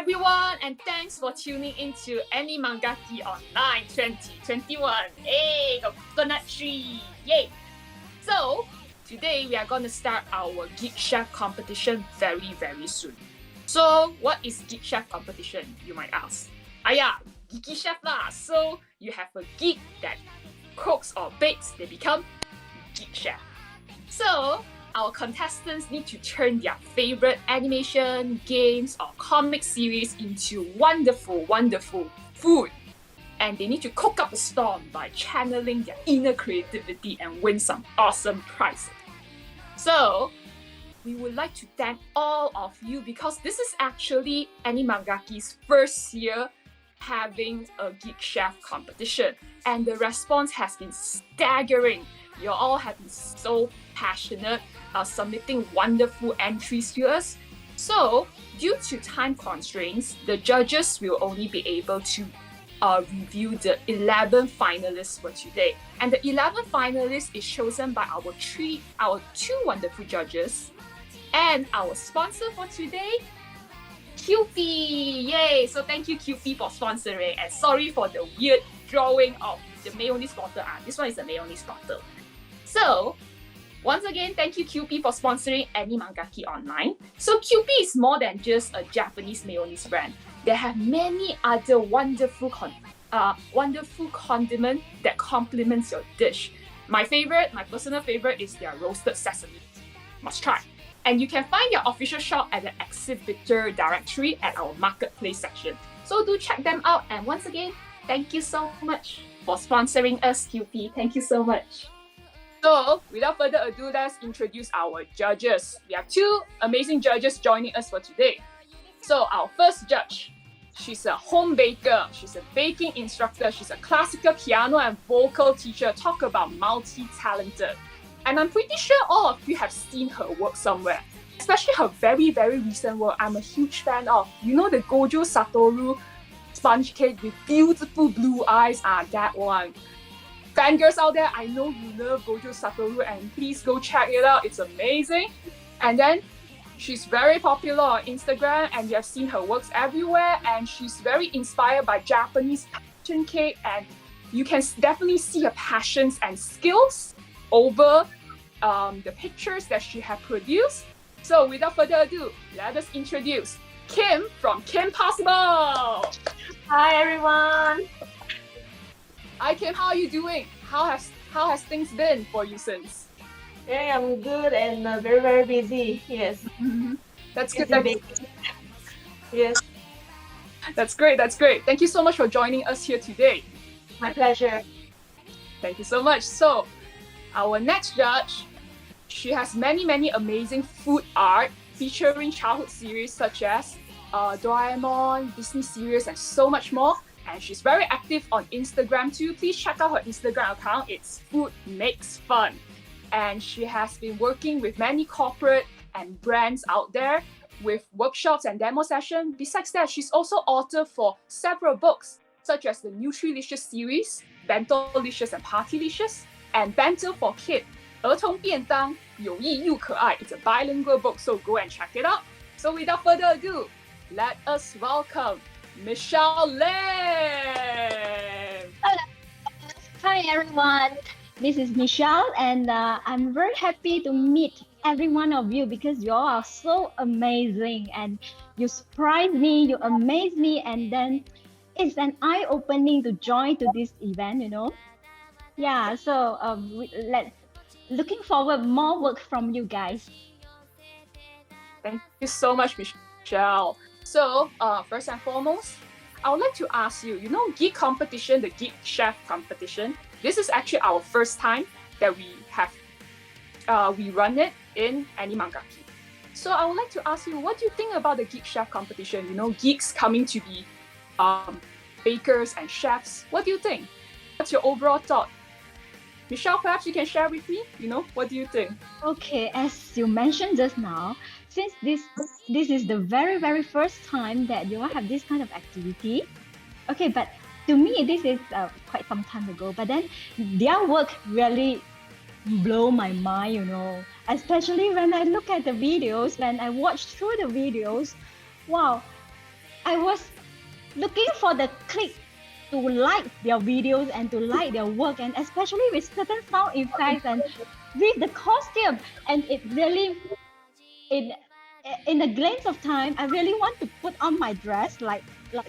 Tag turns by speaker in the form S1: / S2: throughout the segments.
S1: everyone, and thanks for tuning into AniManGaki Online 2021. Hey, got coconut tree! Yay! So, today we are going to start our Geek Chef competition very, very soon. So, what is Geek Chef competition, you might ask? Geeky Chef lah. So, you have a geek that cooks or bakes, they become Geek Chef. So, our contestants need to turn their favorite animation, games, or comic series into wonderful, wonderful food. And they need to cook up a storm by channeling their inner creativity and win some awesome prizes. So, we would like to thank all of you because this is actually AniManGaki's first year having a Geek Chef competition. And the response has been staggering. You all have been so passionate, submitting wonderful entries to us. So, due to time constraints, the judges will only be able to review the 11 finalists for today. And the 11 finalists is chosen by our two wonderful judges and our sponsor for today, QP. Yay! So thank you QP for sponsoring, and sorry for the weird drawing of the mayonnaise bottle. This one is the mayonnaise bottle. So, once again, thank you QP for sponsoring AniManGaki Online. So QP is more than just a Japanese mayonnaise brand. They have many other wonderful condiment that complements your dish. My personal favorite is their roasted sesame. Must try. And you can find their official shop at the exhibitor directory at our marketplace section. So do check them out. And once again, thank you so much for sponsoring us, QP. Thank you so much. So, without further ado, let's introduce our judges. We have two amazing judges joining us for today. So, our first judge, she's a home baker, she's a baking instructor, she's a classical piano and vocal teacher. Talk about multi-talented. And I'm pretty sure all of you have seen her work somewhere, especially her very, very recent work I'm a huge fan of. You know the Gojo Satoru sponge cake with beautiful blue eyes? That one. Fangirls out there, I know you love Gojo Satoru, and please go check it out. It's amazing. And then she's very popular on Instagram, and you have seen her works everywhere. And she's very inspired by Japanese passion cake, and you can definitely see her passions and skills over the pictures that she has produced. So without further ado, let us introduce Kim from Keempossible.
S2: Hi everyone.
S1: Hi Kim, how are you doing? How has things been for you since?
S2: Yeah, I'm good and very, very busy. Yes.
S1: Mm-hmm. That's good.
S2: Yes.
S1: That's great. Thank you so much for joining us here today.
S2: My pleasure.
S1: Thank you so much. So, our next judge, she has many, many amazing food art featuring childhood series such as Doraemon, Disney series, and so much more. And she's very active on Instagram too. Please check out her Instagram account. It's Food Makes Fun. And she has been working with many corporate and brands out there with workshops and demo sessions. Besides that, she's also author for several books, such as the Nutrilicious series, Bentolicious and Partylicious, and Bento for Kid, 儿童便当有益又可爱. It's a bilingual book, so go and check it out. So without further ado, let us welcome Michelle Lim.
S3: Hello. Hi everyone. This is Michelle, and I'm very happy to meet every one of you because you all are so amazing and you surprise me, you amaze me, and then it's an eye-opening to join to this event, you know. Yeah, so looking forward more work from you guys.
S1: Thank you so much, Michelle. So, first and foremost, I would like to ask you, you know, Geek competition, the Geek Chef competition, this is actually our first time that we run it in AniManGaki. So I would like to ask you, what do you think about the Geek Chef competition? You know, geeks coming to be bakers and chefs. What do you think? What's your overall thought? Michelle, perhaps you can share with me, you know, what do you think?
S3: Okay, as you mentioned just now, since this is the very, very first time that you all have this kind of activity, okay, but to me, this is quite some time ago, but then their work really blow my mind, you know, especially when I look at the videos, when I watch through the videos, wow, I was looking for the click to like their videos and to like their work, and especially with certain sound effects and with the costume. And it really, in in a glance of time, I really want to put on my dress like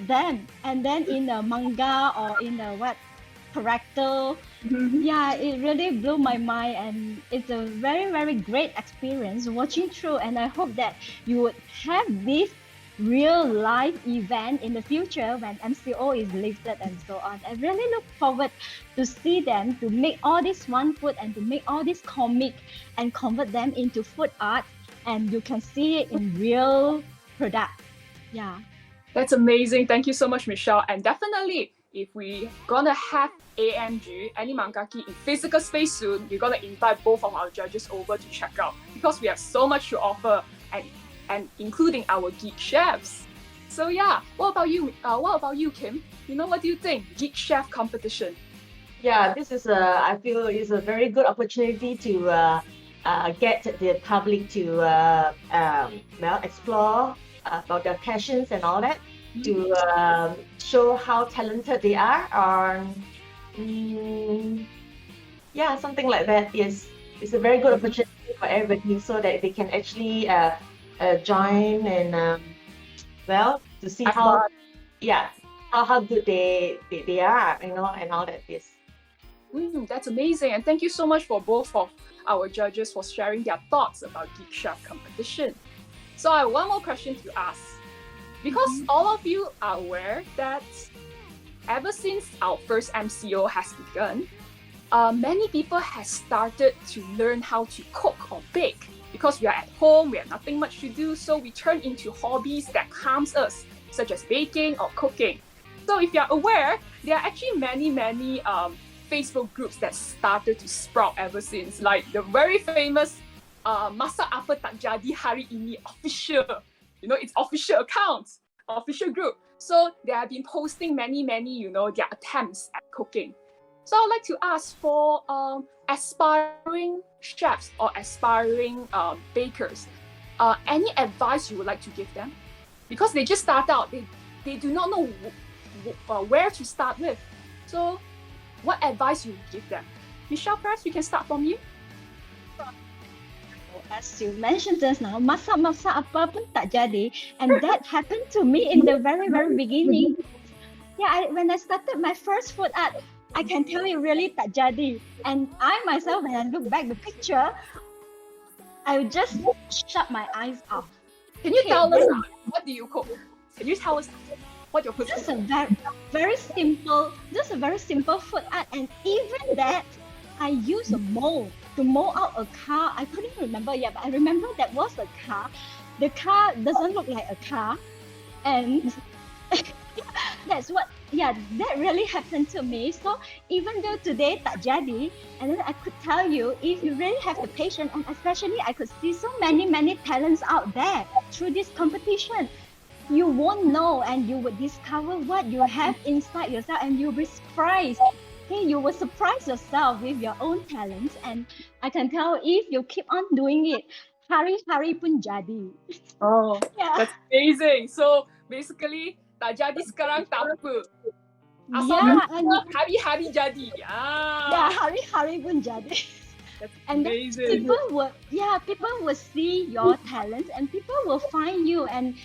S3: them. And then in a manga or in a what character, yeah, it really blew my mind, and it's a very, very great experience watching through. And I hope that you would have this real life event in the future when MCO is lifted and so on. I really look forward to see them to make all this one food and to make all this comic and convert them into food art, and you can see it in real product. Yeah.
S1: That's amazing. Thank you so much, Michelle. And definitely, if we gonna have AMG, AniManGaki, in physical space soon, we're gonna invite both of our judges over to check out, because we have so much to offer, and including our geek chefs. So yeah, what about you, Kim? What do you think? Geek chef competition.
S2: Yeah, this is I feel is a very good opportunity to get the public to explore about their passions and all that, to show how talented they are, or yeah, something like that. Yes, it's a very good opportunity for everybody, so that they can actually join and to see how how good they are, and all that. Yes.
S1: That's amazing, and thank you so much for both of our judges for sharing their thoughts about Geek Chef competition. So I have one more question to ask, because all of you are aware that ever since our first MCO has begun, many people have started to learn how to cook or bake, because we are at home, we have nothing much to do, so we turn into hobbies that calms us, such as baking or cooking. So if you're aware, there are actually many Facebook groups that started to sprout ever since, like the very famous Masak Apa Tak Jadi Hari Ini official, it's official account, official group. So they have been posting many, their attempts at cooking. So I'd like to ask for aspiring chefs or aspiring bakers, any advice you would like to give them? Because they just start out, they do not know where to start with. So what advice you would give them? Michelle, perhaps we can start from you.
S3: As you mentioned just now, masak apa pun tak jadi, and that happened to me in the very, very beginning. Yeah, when I started my first food art, I can tell you really tak jadi. And I myself, when I look back the picture, I would just shut my eyes off.
S1: Can you tell us what do you cook? Can you tell us what your food is?
S3: Just a very simple food art, and even that, I use a mold to mold out a car. I couldn't remember yet, but I remember that was a car. The car doesn't look like a car, and that really happened to me. So even though today tak jadi, and then I could tell you, if you really have the patience, and especially I could see so many talents out there through this competition, you won't know, and you would discover what you have inside yourself, and you'll be surprised. Hey, you will surprise yourself with your own talents, and I can tell if you keep on doing it, hari-hari pun jadi.
S1: Oh, that's amazing. So basically, tak jadi sekarang tak apa. Asal hari-hari jadi.
S3: Yeah, hari-hari pun jadi.
S1: That's
S3: and
S1: amazing.
S3: People will see your talents, and people will find you, and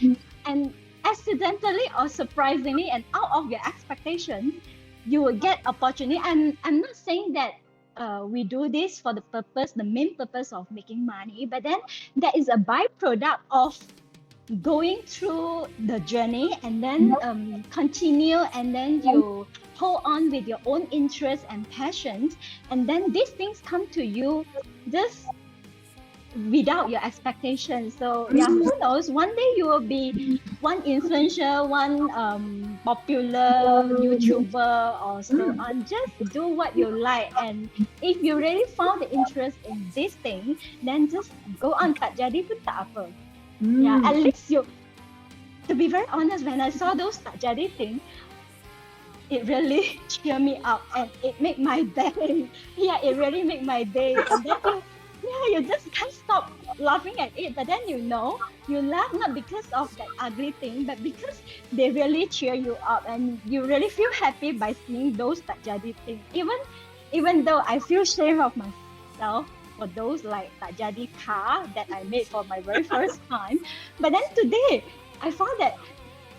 S3: accidentally or surprisingly and out of your expectations, you will get opportunity. And I'm not saying that we do this for the main purpose of making money, but then there is a byproduct of going through the journey, and then continue, and then you hold on with your own interests and passions, and then these things come to you just without your expectations. So yeah, who knows, one day you will be one influencer, one popular YouTuber or so on. Just do what you like, and if you really found the interest in this thing, then just go on. Tak jadi pun tak apa. Yeah, at least to be very honest, when I saw those tak jadi thing, it really cheered me up, and it made my day. Yeah, it really made my day. And then yeah, you just can't stop laughing at it. But then you laugh not because of that ugly thing, but because they really cheer you up and you really feel happy by seeing those tak jadi things. Even though I feel shame of myself for those like tak jadi car that I made for my very first time. But then today I found that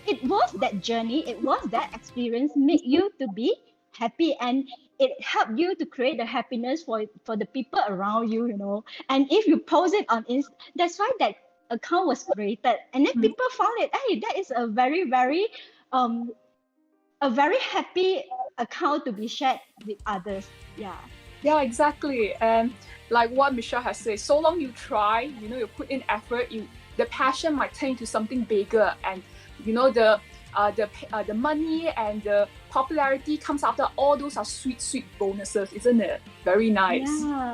S3: it was that journey, it was that experience make you to be happy, and it helped you to create the happiness for the people around you, and if you post it on that's why that account was created, and then people found it, hey, that is um a very happy account to be shared with others.
S1: Yeah, exactly. And like what Michelle has said, so long you try, you put in effort, the passion might turn into something bigger, and the money and the popularity comes after all those are sweet bonuses, isn't it? Very nice.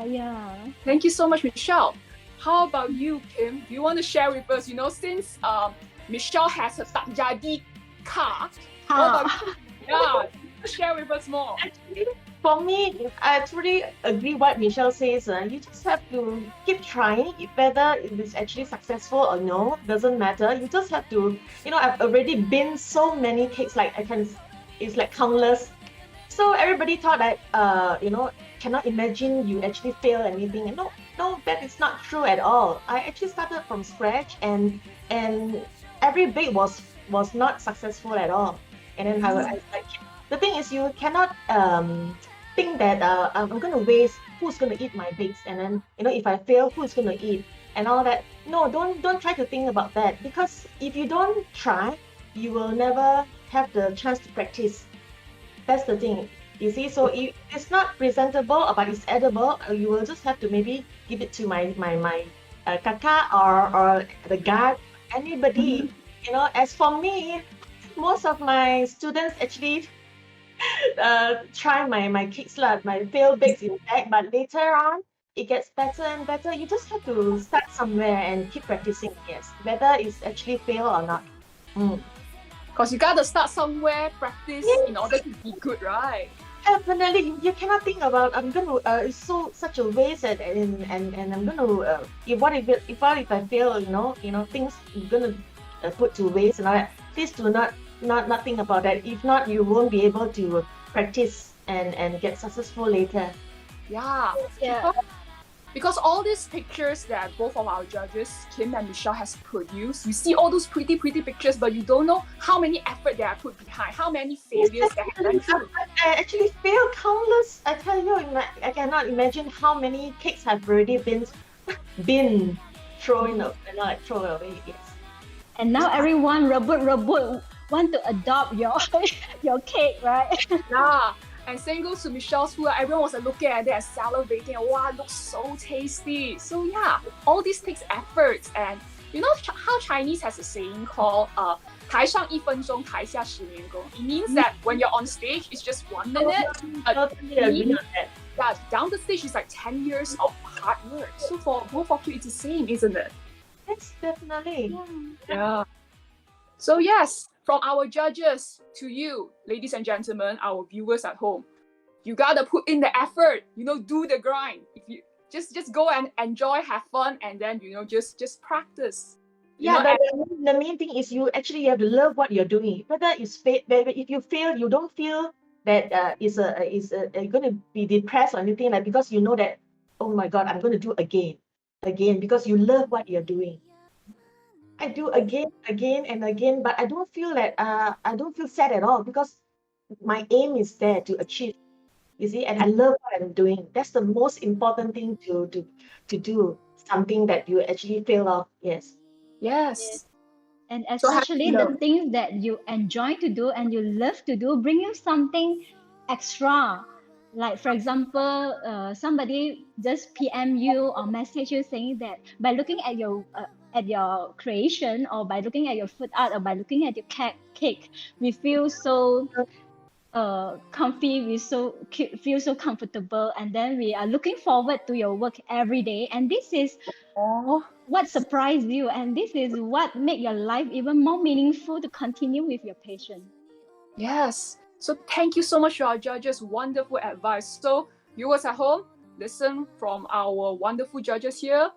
S3: Yeah.
S1: Thank you so much, Michelle. How about you, Kim? Do you want to share with us? Since Michelle has a tak jadi car, what about you? Yeah, share with us more.
S2: Actually, for me, I truly agree what Michelle says. You just have to keep trying. Whether it is actually successful or no, doesn't matter. You just have to, I've already been so many cakes, it's like countless. So everybody thought that, cannot imagine you actually fail anything. And no, that is not true at all. I actually started from scratch, and every bake was not successful at all. And then the thing is, you cannot think that I'm going to waste, who's going to eat my bakes, and then if I fail, who's going to eat, and all that. No, don't try to think about that, because if you don't try, you will never have the chance to practice. That's the thing, you see. So if it's not presentable but it's edible, you will just have to maybe give it to my kakak or the guard, anybody. As for me, most of my students actually try my cakes, my failed bakes in fact, but later on it gets better and better. You just have to start somewhere and keep practicing, yes, whether it's actually fail or not.
S1: Because you gotta start somewhere, practice in order to be good, right?
S2: Definitely, you cannot think about I'm gonna it's such a waste, and I'm gonna if I fail, things I'm gonna put to waste and all that. Please do not think about that. If not, you won't be able to practice and get successful later.
S1: Yeah. Because all these pictures that both of our judges, Kim and Michelle, has produced, you see all those pretty pictures, but you don't know how many effort they are put behind, how many failures they have done through.
S2: I actually failed countless. I tell you, I cannot imagine how many cakes have already been thrown away. Yes.
S3: And now everyone rebut want to adopt your cake, right?
S1: Yeah. And same goes to Michelle's food. Everyone was looking at it and salivating. And wow, it looks so tasty. So yeah, all this takes efforts. And you know how Chinese has a saying called 台上1分钟，台下10年功. It means that when you're on stage, it's just 1 minute. Yeah, down the stage is like 10 years of hard work. So for both of you, it's the same, isn't it?
S2: Yes, definitely.
S1: Yeah. So yes, from our judges to you, ladies and gentlemen, our viewers at home, you gotta put in the effort. Do the grind. If you just go and enjoy, have fun, and then just practice.
S2: The main thing is you actually have to love what you're doing. Whether if you fail, you don't feel that is going to be depressed or anything, like, because you know that, oh my God, I'm going to do again, because you love what you're doing. I do again and again, but I don't feel that I don't feel sad at all, because my aim is there to achieve. You see, and I love what I'm doing. That's the most important thing to do. Something that you actually feel of. Yes.
S1: Yes.
S3: And especially the things that you enjoy to do and you love to do bring you something extra. Like, for example, somebody just PM you or message you saying that by looking at your creation, or by looking at your food art, or by looking at your cake, we feel so comfy, we feel so comfortable, and then we are looking forward to your work every day. And this is what surprised you, and this is what make your life even more meaningful to continue with your passion.
S1: Yes. So thank you so much to our judges. Wonderful advice. So viewers at home, listen from our wonderful judges here.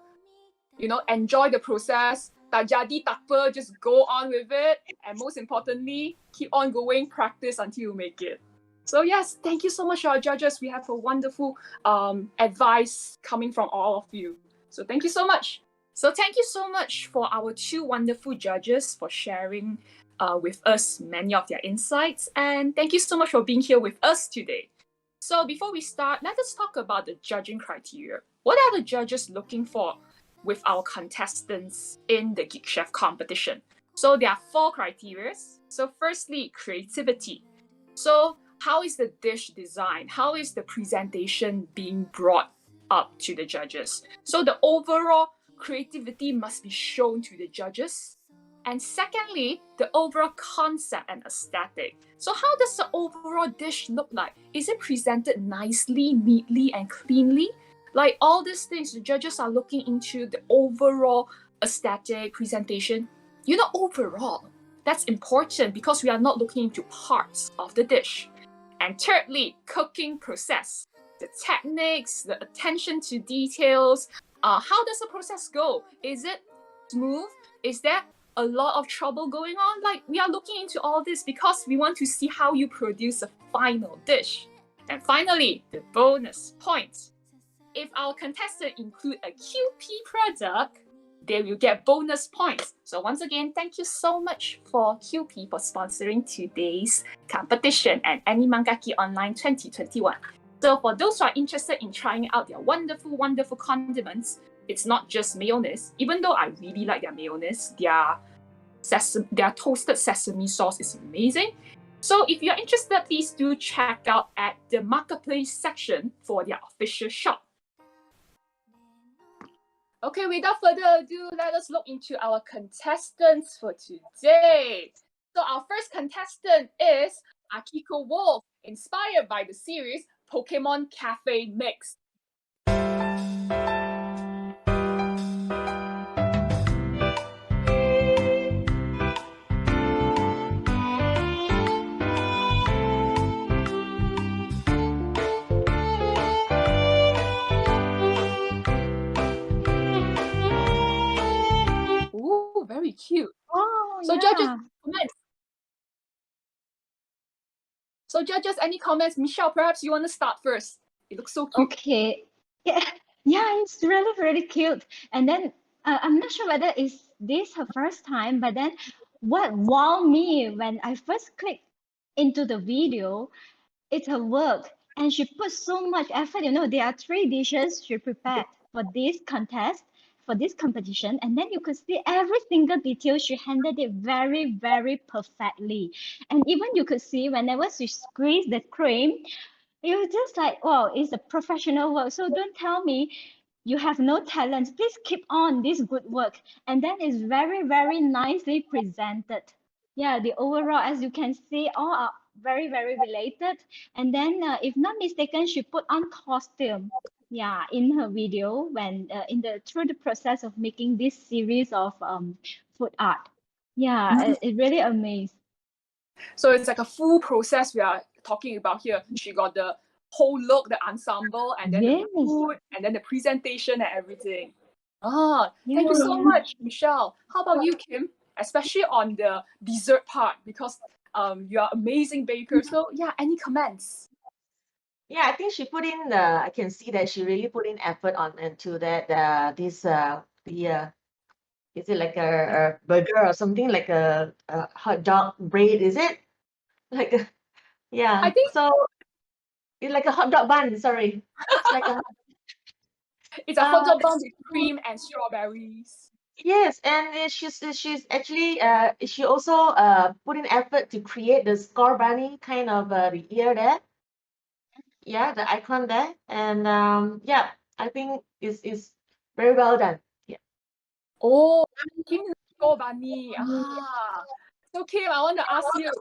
S1: You know, enjoy the process. Tak jadi tak apa, just go on with it. And most importantly, keep on going, practice until you make it. So yes, thank you so much, our judges. We have a wonderful advice coming from all of you. So thank you so much. So thank you so much for our two wonderful judges for sharing with us many of their insights. And thank you so much for being here with us today. So before we start, let us talk about the judging criteria. What are the judges looking for with our contestants in the Geek Chef competition? So there are 4 criteria. So firstly, creativity. So how is the dish designed? How is the presentation being brought up to the judges? So the overall creativity must be shown to the judges. And secondly, the overall concept and aesthetic. So how does the overall dish look like? Is it presented nicely, neatly, and cleanly? Like all these things, the judges are looking into the overall aesthetic presentation. You know, overall, that's important because we are not looking into parts of the dish. And thirdly, cooking process. The techniques, the attention to details. How does the process go? Is it smooth? Is there a lot of trouble going on? Like, we are looking into all this because we want to see how you produce a final dish. And finally, the bonus points. If our contestant include a QP product, they will get bonus points. So once again, thank you so much for QP for sponsoring today's competition and AniManGaki Online 2021. So for those who are interested in trying out their wonderful, wonderful condiments, it's not just mayonnaise. Even though I really like their mayonnaise, their toasted sesame sauce is amazing. So if you're interested, please do check out at the marketplace section for their official shop. Okay, without further ado, let us look into our contestants for today. So our first contestant is Akiko Wolf, inspired by the series Pokemon Cafe Mix. Ooh, very cute.
S3: Oh,
S1: So
S3: yeah.
S1: judges, comments. So judges, any comments? Michelle, perhaps you want to start first. It looks so cute.
S3: Okay. Yeah, yeah, it's really, really cute. And then I'm not sure whether is this her first time, but then what wowed me when I first clicked into the video, it's her work. And she put so much effort. You know, there are 3 dishes she prepared for this contest, for this competition. And then you could see every single detail. She handled it very, very perfectly. And even you could see whenever she squeezed the cream, it was just like, wow, it's a professional work. So don't tell me you have no talent. Please keep on this good work. And then it's very, very nicely presented. Yeah, the overall, as you can see, all are very, very related. And then, if not mistaken, she put on costume. Yeah, in her video when through the process of making this series of food art. Yeah, it really amazed.
S1: So it's like a full process we are talking about here. She got the whole look, the ensemble, and then
S3: Yes.
S1: the food, and then the presentation and everything. Thank you
S3: Yeah.
S1: so much, Michelle. How about you, Kim? Especially on the dessert part, because you are amazing baker. So yeah, any comments?
S2: Yeah, I think she put in I can see that she really put in effort on into that is it like a burger or something like a hot dog bread, is it? Like a, yeah.
S1: I think
S2: So it's like a hot dog bun, sorry. It's like a
S1: it's a hot dog bun with cream and strawberries.
S2: yes, and she's actually she also put in effort to create the score bunny kind of the ear there. Yeah, the icon there. And yeah, I think is very well done. Yeah.
S1: Oh, Kim Bunny. So Kim, I want to ask you,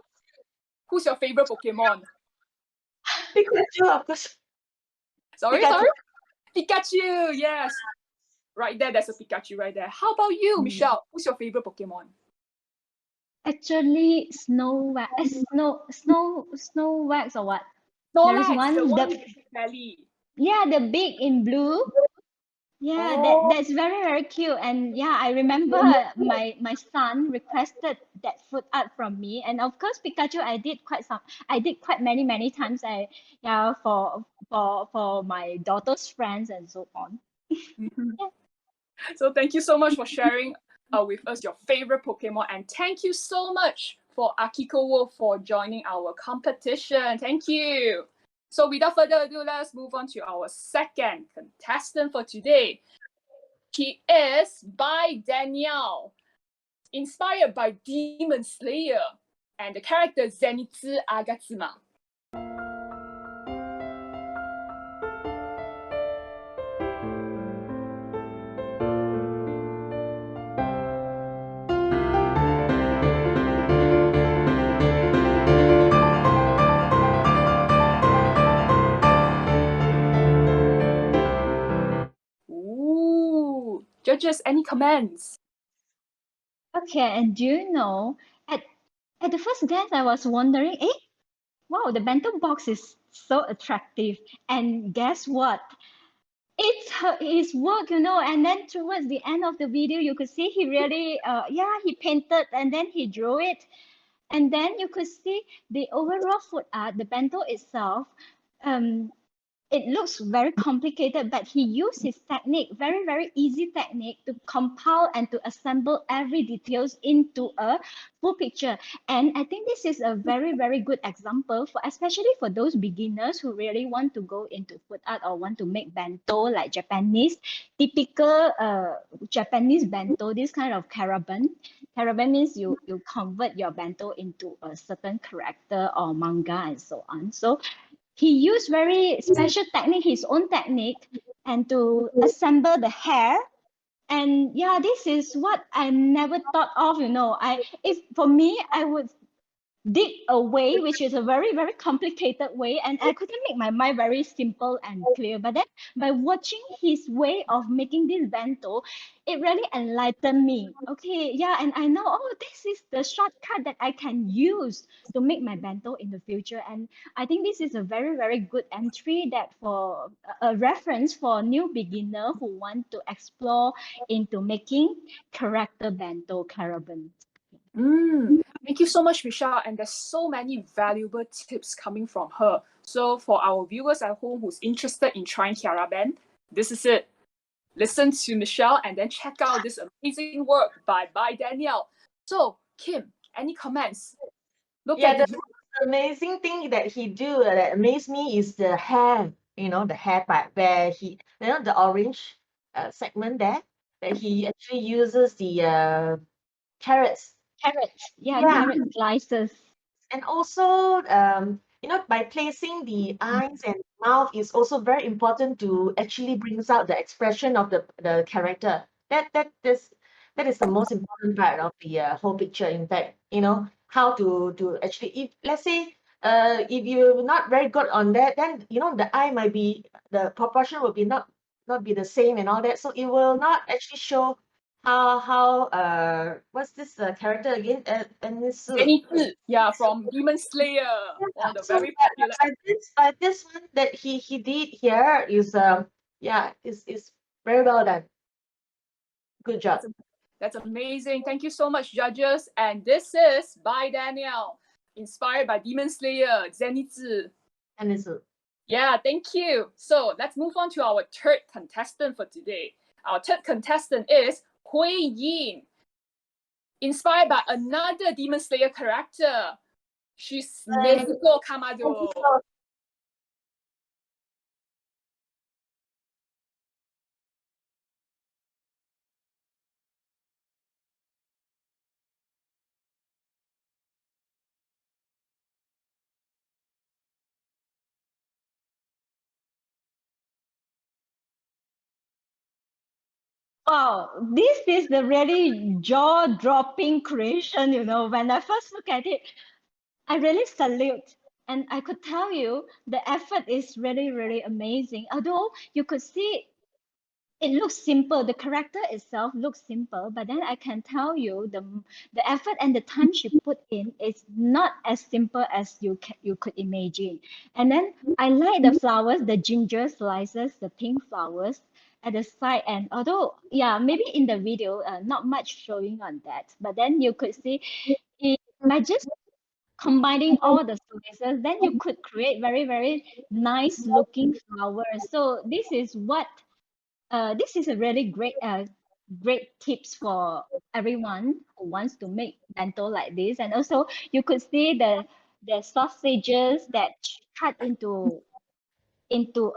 S1: who's your favorite Pokemon?
S2: Pikachu, of course.
S1: Sorry,
S2: Pikachu.
S1: sorry? Pikachu, yes. Right there, there's a Pikachu right there. How about you, Michelle? Who's your favorite Pokemon?
S3: Actually, snow wax, snow wax or what? There is
S1: Snorlax,
S3: one
S1: the one
S3: that
S1: with the big belly.
S3: Yeah, the big in blue. Yeah,
S1: Oh.
S3: that's very very cute. And yeah, I remember my son requested that food art from me. And of course, Pikachu, I did quite many times. Yeah, for my daughter's friends and so on.
S1: Mhm.
S3: Yeah.
S1: So thank you so much for sharing with us your favorite Pokemon, and thank you so much for Akiko Wolf for joining our competition. Thank you. So without further ado, let's move on to our second contestant for today. She is by Danielle, inspired by Demon Slayer and the character Zenitsu Agatsuma. Ooh, judges, any comments?
S3: Okay, and do you know, at the first glance, I was wondering, wow, the bento box is so attractive. And guess what? It's his work, and then towards the end of the video, you could see he really, yeah, he painted and then he drew it. And then you could see the overall food art, the bento itself. Um, it looks very complicated, but he used his technique, very, very easy technique to compile and to assemble every details into a full picture. And I think this is a very, very good example for, especially for those beginners who really want to go into food art or want to make bento like Japanese, typical Japanese bento, this kind of karaben. Karaben means you convert your bento into a certain character or manga and so on. So he used very special technique, his own technique, and to assemble the hair. And yeah, this is what I never thought of. I if for me, I would dig a way, which is a very, very complicated way. And I couldn't make my mind very simple and clear. But then by watching his way of making this bento, it really enlightened me. Okay, yeah, and I know, oh, this is the shortcut that I can use to make my bento in the future. And I think this is a very, very good entry that for a reference for new beginner who want to explore into making character bento caravan.
S1: Thank you so much, Michelle. And there's so many valuable tips coming from her. So for our viewers at home who's interested in trying Kiara Band, this is it. Listen to Michelle and then check out this amazing work by Danielle. So Kim, any comments? Look
S2: Yeah,
S1: at
S2: the
S1: the
S2: most amazing thing that he do that amazed me is the hair. The hair part where the orange segment there that he actually uses the carrots.
S3: Carrots, yeah,
S2: Yeah,
S3: carrot slices.
S2: and also by placing the eyes and mouth is also very important to actually brings out the expression of the character. That is the most important part of the whole picture. In fact, how to actually, if let's say if you're not very good on that, then the eye might be, the proportion will be not be the same and all that, so it will not actually show how what's this character again, Enisu.
S1: Zenitsu, yeah, from Demon Slayer, one of the
S2: So
S1: very popular.
S2: by this one that he did here is yeah, is very well done. Good job.
S1: That's, that's amazing. Thank you so much, judges. And this is by Danielle, inspired by Demon Slayer, Zenitsu.
S2: And it's
S1: Yeah, thank you. So let's move on to our third contestant for today. Our third contestant is Hui Yin, inspired by another Demon Slayer character. She's Nezuko Kamado.
S3: Wow, this is the really jaw-dropping creation, When I first look at it, I really salute. And I could tell you the effort is really, really amazing. Although you could see it looks simple. The character itself looks simple, but then I can tell you the effort and the time she put in is not as simple as you could imagine. And then I like the flowers, the ginger slices, the pink flowers at the side. And although, yeah, maybe in the video, not much showing on that, but then you could see it, by just combining all the slices, then you could create very, very nice looking flowers. So this is a really great tips for everyone who wants to make bento like this. And also you could see the sausages that cut into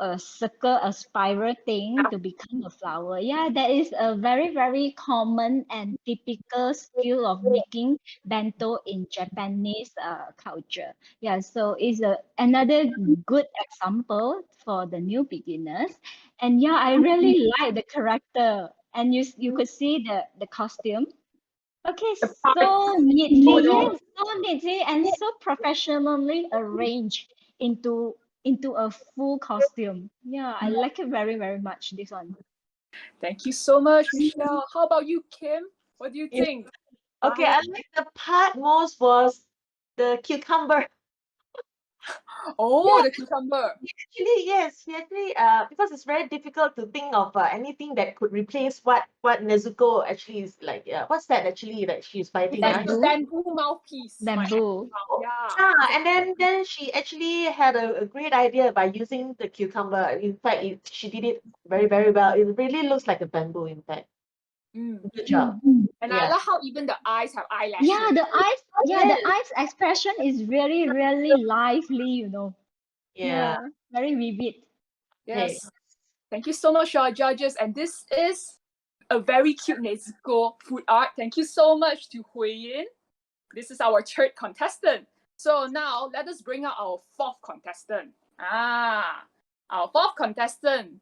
S3: a circle, a spiral thing to become a flower. Yeah, that is a very, very common and typical skill of making bento in Japanese culture. Yeah, so it's another good example for the new beginners. And yeah, I really like the character. And you could see the costume. Okay,
S2: The part.
S3: so
S2: Oh
S3: neatly,
S2: no.
S3: yes, so neatly and so professionally arranged into a full costume. Yeah, I like it very, very much, this one.
S1: Thank you so much, Michelle. How about you, Kim? What do you
S2: Yes.
S1: think?
S2: Okay, I like the part most was the cucumber.
S1: Oh,
S2: Yeah,
S1: the cucumber.
S2: he actually, because it's very difficult to think of anything that could replace what Nezuko actually is like. What's that actually that she's
S1: It's
S2: fighting?
S1: like the
S3: Bamboo,
S1: bamboo mouthpiece.
S3: bamboo.
S1: Yeah.
S2: Yeah, and then she actually had a great idea by using the cucumber. In fact, she did it very, very well. It really looks like a bamboo, in fact.
S1: Mm.
S2: Good job.
S1: And I
S2: Yeah.
S1: love how even the eyes have
S3: Yeah,
S1: eyelashes.
S3: the eyes expression is really, really lively.
S2: Yeah.
S3: Yeah, very vivid.
S2: Okay.
S1: Yes. Thank you so much, our judges. And this is a very cute Nezuko food art. Thank you so much to Hui Yin. This is our third contestant. So now let us bring out our fourth contestant. Our fourth contestant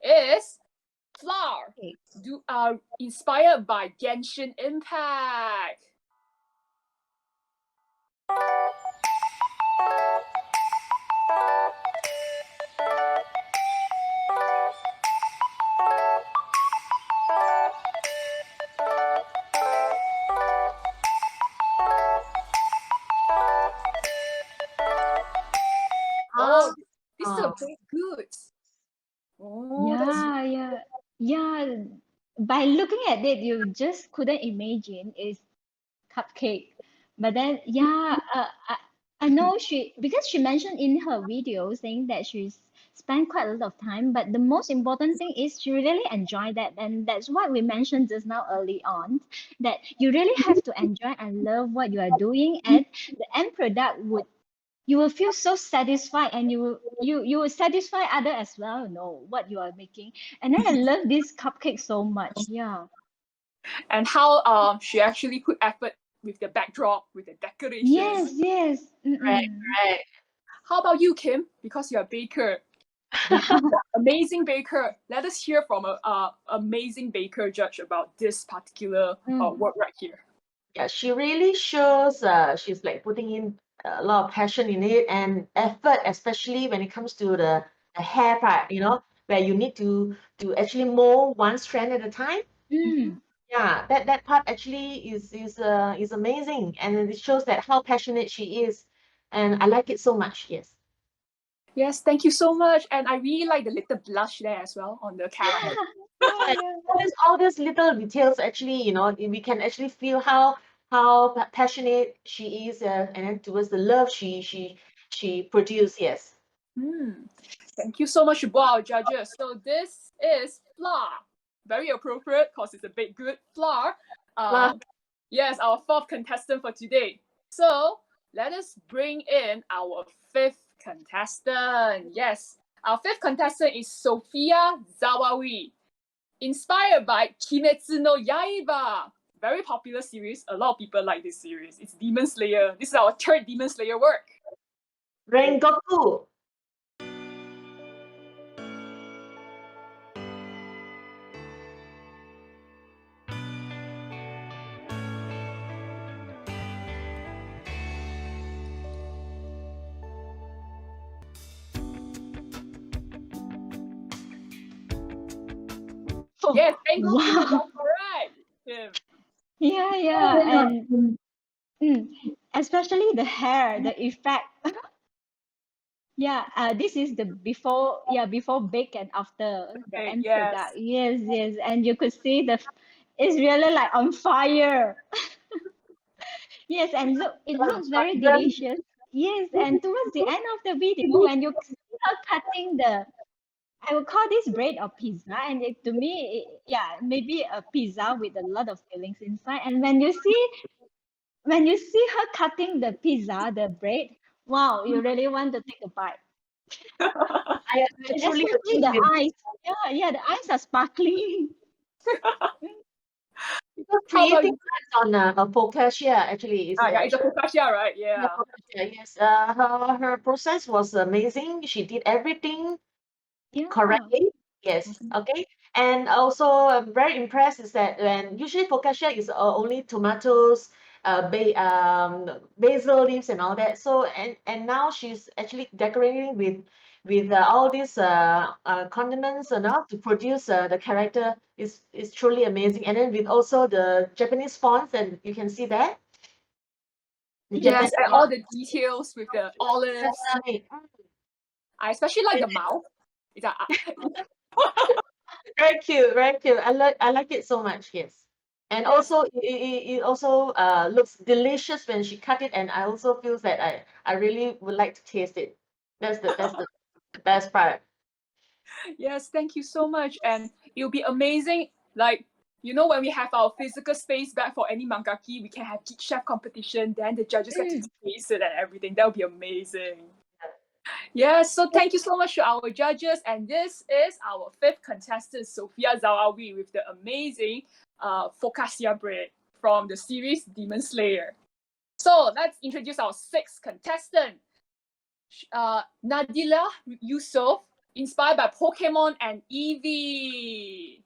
S1: is Flower.
S3: Okay.
S1: Inspired by Genshin Impact. Oh, this is a baked goods. Oh, that's
S3: Yeah, yeah, yeah. By looking at it, you just couldn't imagine it's cupcake. But then, yeah, I know because she mentioned in her video saying that she's spent quite a lot of time, but the most important thing is she really enjoyed that. And that's what we mentioned just now early on, that you really have to enjoy and love what you are doing, and the end product you will feel so satisfied, and you will satisfy other as well, what you are making. And then I love this cupcake so much. Yeah.
S1: and how she actually put effort with the backdrop, with the
S3: Yes,
S1: decorations.
S3: yes.
S2: Right,
S3: Mm-mm.
S2: right.
S1: How about you, Kim? Because you're a baker,
S3: Yeah.
S1: amazing baker. Let us hear from a amazing baker judge about this particular work right here.
S2: Yeah, she really shows she's like putting in a lot of passion in it and effort, especially when it comes to the hair part, where you need to actually mold one strand at a time.
S3: Mm.
S2: Yeah, that part actually is amazing, and it shows that how passionate she is, and I like it so much. Yes.
S1: Yes, thank you so much. And I really like the little blush there as well on the caramel.
S3: Yeah,
S2: Right.
S3: yeah.
S2: All these little details actually, we can actually feel how passionate she is, and then towards the love she produced. Yes.
S1: Thank you so much to both our judges. So this is Flour. Very appropriate because it's a baked good. Flour.
S2: Flour.
S1: Yes, our fourth contestant for today. So let us bring in our fifth contestant. Yes, our fifth contestant is Sophia Zawawi. Inspired by Kimetsu no Yaiba. Very popular series. A lot of people like this series. It's Demon Slayer. This is our third Demon Slayer work.
S2: Rengoku.
S1: Yes, angle cute.
S3: wow.
S1: That's correct. Kim.
S3: Yeah, yeah. And especially the hair, the effect. Yeah, this is the before, yeah, before bake and after the
S1: Okay,
S3: end
S1: yes.
S3: product. Yes, yes. And you could see it's really like on fire. Yes, and look, it looks very delicious. Yes, and towards the end of the video, when you see her cutting I would call this bread or pizza, and to me, yeah, maybe a pizza with a lot of fillings inside. And when you see her cutting the pizza, the bread, wow, you really want to take a bite.
S2: I
S3: And
S2: truly
S3: especially
S2: agree
S3: the
S2: with
S3: eyes. Yeah, yeah, the eyes are sparkling.
S2: because
S1: How about
S2: creating
S1: you?
S2: art on a focaccia actually is
S1: Yeah, it's a
S2: actually
S1: focaccia, right?
S2: yeah,
S1: Yeah.
S2: focaccia, yes. Her process was amazing. She did everything
S3: Yeah.
S2: correctly. Yes.
S3: Mhm.
S2: Okay. And also, I'm very impressed is that when usually focaccia is only tomatoes, basil leaves and all that. So and now she's actually decorating with all these condiments and all to produce the character is truly amazing. And then with also the Japanese fonts, and you can see that the
S1: Yes,
S2: Japan.
S1: and all the details with the olives. I especially like the mouth. It's a,
S2: Very cute, very cute. I like it so much. Yes, and
S1: yes.
S2: also it also looks delicious when she cut it, and I also feel that I really would like to taste it. That's the best part.
S1: Yes, thank you so much. And it'll be amazing. Like, when we have our physical space back for any mangaki, we can have Geek Chef competition. Then the judges get to
S3: Mm.
S1: taste it and everything. That would be amazing. Yes, so thank you so much to our judges. And this is our fifth contestant, Sophia Zawawi, with the amazing focaccia bread from the series Demon Slayer. So let's introduce our sixth contestant, Nadila Yusuf, inspired by Pokemon and Eevee.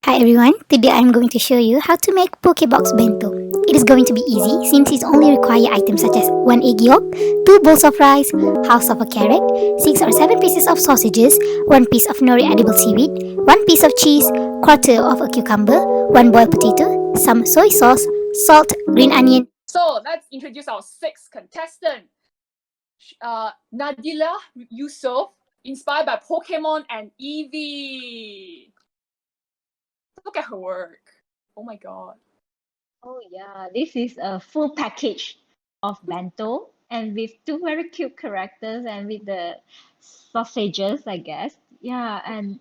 S4: Hi everyone, today I'm going to show you how to make Pokebox Bento. It is going to be easy since it only requires items such as 1 egg yolk, 2 bowls of rice, half of a carrot, 6 or 7 pieces of sausages, 1 piece of nori edible seaweed, 1 piece of cheese, quarter of a cucumber, 1 boiled potato, some soy sauce, salt, green onion.
S1: So let's introduce our sixth contestant, Nadila Yusuf, inspired by Pokemon and Eevee. Look at her work. Oh my god.
S3: Oh yeah, this is a full package of bento and with two very cute characters and with the sausages, I guess. Yeah, and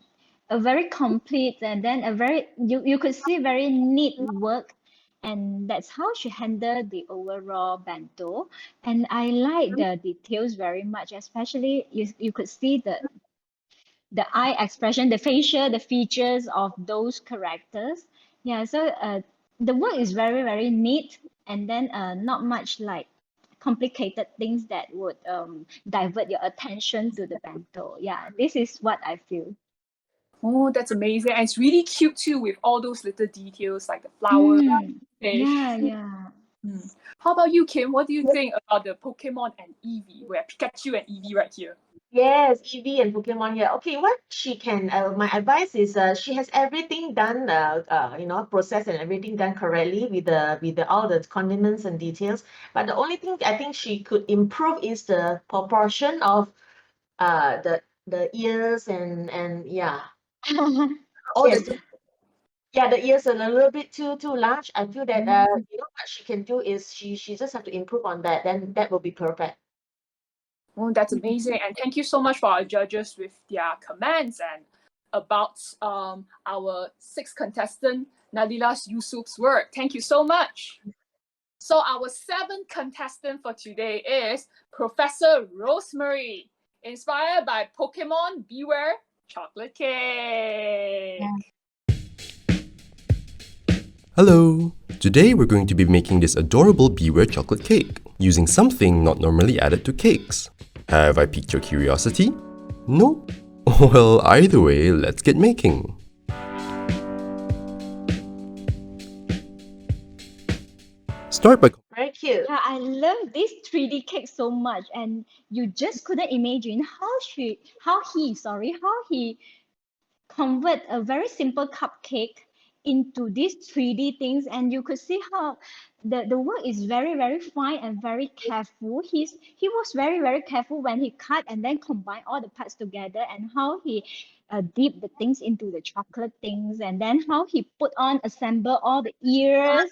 S3: a very complete and then a very you could see very neat work, and that's how she handled the overall bento. And I like the details very much, especially you could see the eye expression, the facial, the features of those characters. Yeah, so the work is very, very neat, and then not much like complicated things that would divert your attention to the bento. Yeah, this is what I feel.
S1: Oh, that's amazing. And it's really cute too with all those little details like the flower,
S3: Yeah,
S1: fish.
S3: yeah.
S1: How about you, Kim? What do you think about the Pokemon and Eevee? Where Pikachu and Eevee right here.
S2: Yes, Eevee and Pokemon here. Okay, what she can, my advice is, she has everything done, processed and everything done correctly with the all the condiments and details. But the only thing I think she could improve is the proportion of the ears and yeah.
S1: All
S2: Yes,
S1: the
S2: yeah, the ears are a little bit too large. I feel that
S1: Mm.
S2: what she can do is she just have to improve on that. Then that will be perfect.
S1: Oh, that's amazing. And thank you so much for our judges with their comments and about our sixth contestant, Nadila Yusuf's work. Thank you so much. So our seventh contestant for today is Professor Rosemary, inspired by Pokemon Beware Chocolate Cake.
S5: Hello! Today we're going to be making this adorable Beware chocolate cake using something not normally added to cakes. Have I piqued your curiosity? No? Well, either way, let's get making. Start by
S2: Very cute.
S3: Yeah, I love this 3D cake so much, and you just couldn't imagine how he convert a very simple cupcake into these 3D things, and you could see how the work is very, very fine and very careful. He was very, very careful when he cut and then combine all the parts together, and how he dip the things into the chocolate things, and then how he put on assemble all the ears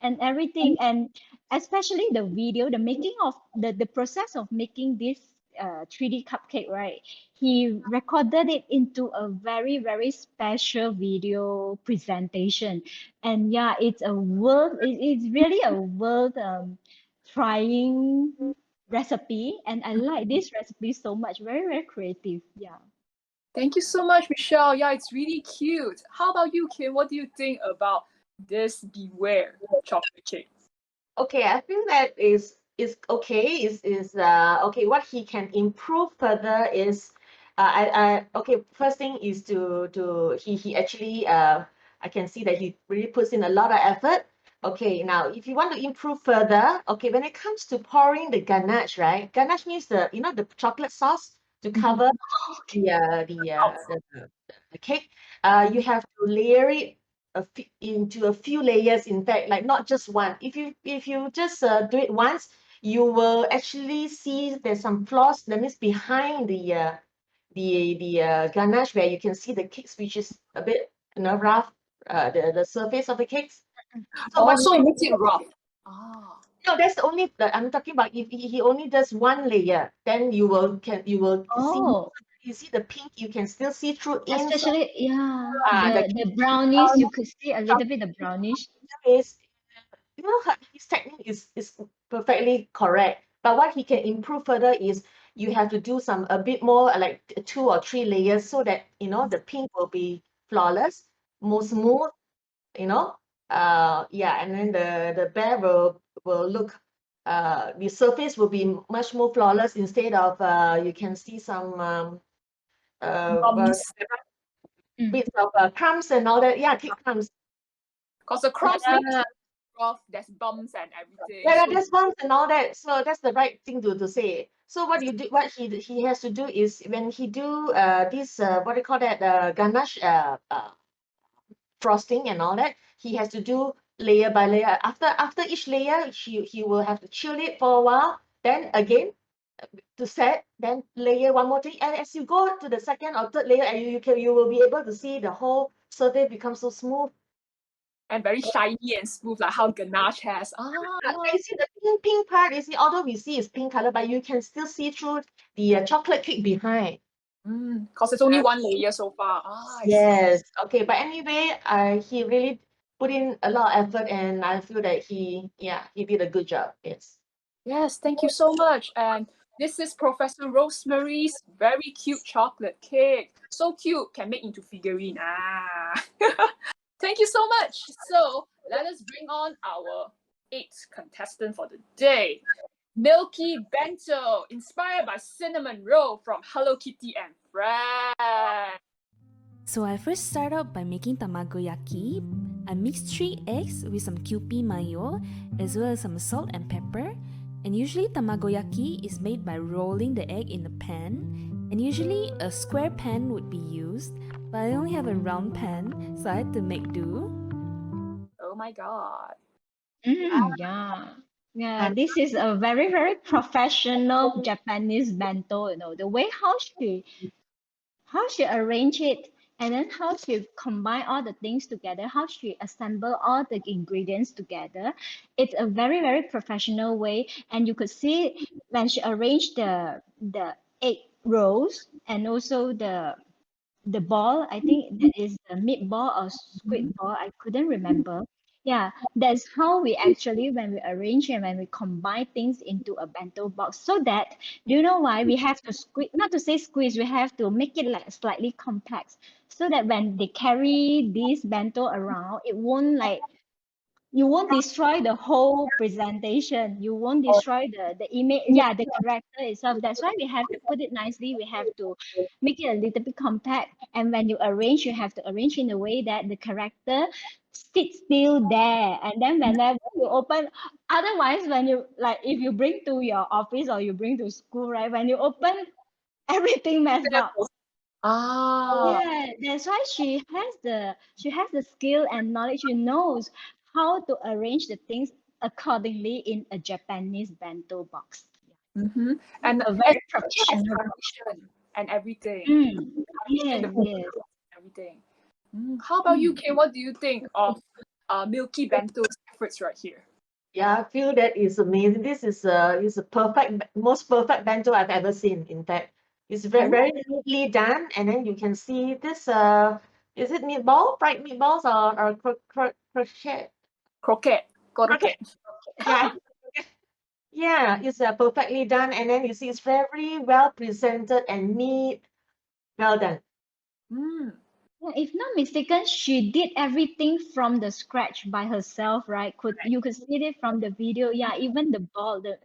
S3: and everything. And especially the video, the making of the process of making this 3D cupcake, right? He recorded it into a very, very special video presentation. And yeah, it's really a world trying recipe. And I like this recipe so much. Very, very creative. Yeah.
S1: Thank you so much, Michelle. Yeah, it's really cute. How about you, Kim? What do you think about this Beware chocolate cake?
S2: Okay, I think that is okay. Is okay. What he can improve further is, okay. First thing is to he actually I can see that he really puts in a lot of effort. Okay, now if you want to improve further, okay, when it comes to pouring the ganache, right? Ganache means the chocolate sauce to cover the cake. You have to layer it into a few layers. In fact, like not just one. If you just do it once, you will actually see there's some flaws. That means behind the ganache, where you can see the cakes, which is a bit rough. The surface of the cakes. So what
S1: Also, it makes it rough. Ah.
S2: no, that's only I'm talking about. If he only does one layer, then you will see.
S3: Oh,
S2: You see the pink. You can still see through inside.
S3: especially, yeah,
S2: The
S3: the brownies, you could see a little bit of brownish.
S2: is, his technique is perfectly correct. But what he can improve further is you have to do a bit more, like 2 or 3 layers, so that the pink will be flawless, more smooth. Yeah, and then the bear will look. The surface will be much more flawless, instead of you can see some
S1: Bums.
S2: bits of crumbs and all that. Yeah, cake crumbs.
S1: Because the crumbs make
S2: Yeah.
S1: it rough, there's bumps and everything.
S2: Yeah,
S1: So
S2: there's bumps and all that. So that's the right thing to say. So what he has to do is, when he do this what do you call that, ganache frosting and all that, he has to do layer by layer. After each layer, he will have to chill it for a while. Then again to set, then layer one more thing. And as you go to the second or third layer, and you will be able to see the whole surface become so smooth.
S1: and very shiny and smooth, like how ganache has.
S2: You see the pink part, although we see it's pink color, but you can still see through the chocolate cake behind.
S1: Because it's only one layer so far. I see.
S2: Yes. Okay. But anyway, he really put in a lot of effort, and I feel that he did a good job. Yes.
S1: Yes, thank you so much. And this is Professor Rosemary's very cute chocolate cake. So cute, can make into figurine. Thank you so much. So let us bring on our 8th contestant for the day. Milky Bento, inspired by cinnamon roll from Hello Kitty and Friends.
S6: So I first start out by making tamagoyaki. I mix 3 eggs with some Kewpie mayo, as well as some salt and pepper. And usually tamagoyaki is made by rolling the egg in the pan. And usually a square pan would be used, but I only have a round pan, so I had to make do.
S1: Oh my god.
S3: Yeah, this is a very, very professional Japanese bento, the way how she arrange it, and then how she combine all the things together, how she assemble all the ingredients together. It's a very, very professional way, and you could see when she arranged the egg rolls, and also the ball. I think that is the meatball or squid ball. I couldn't remember. Yeah, that's how we actually, when we arrange and when we combine things into a bento box. So that, do you know why we have to squeeze? Not to say squeeze, we have to make it like slightly complex, so that when they carry this bento around, it won't you won't destroy the whole presentation. You won't destroy the image, the character itself. That's why we have to put it nicely. We have to make it a little bit compact. And when you arrange, you have to arrange in a way that the character sits still there. And then whenever you open, otherwise, when you, like, if you bring to your office or you bring to school, right, when you open, everything messed up.
S1: Ah,
S3: Yeah, that's why she has the skill and knowledge. She knows how to arrange the things accordingly in a Japanese bento box.
S1: mm-hmm. And
S3: A
S1: and
S3: very
S1: she has
S3: professional.
S1: tradition and everything. Tradition,
S3: Yes,
S1: the
S3: yes.
S1: everything. How about you,
S3: Mm.
S1: Kim? What do you think of Milky Bento's efforts right here?
S2: Yeah, I feel that is amazing. This is a most perfect bento I've ever seen. In fact, it's very
S1: Oh,
S2: very neatly done, and then you can see this. Is it fried meatballs, or crochet?
S1: croquette,
S2: Croquette.
S1: croquette.
S2: Yeah, yeah, it's perfectly done, and then you see it's very well presented and neat. Well done.
S1: Mm.
S3: Yeah, if not mistaken, she did everything from the scratch by herself, right? You could see it from the video. Yeah, even the ball, the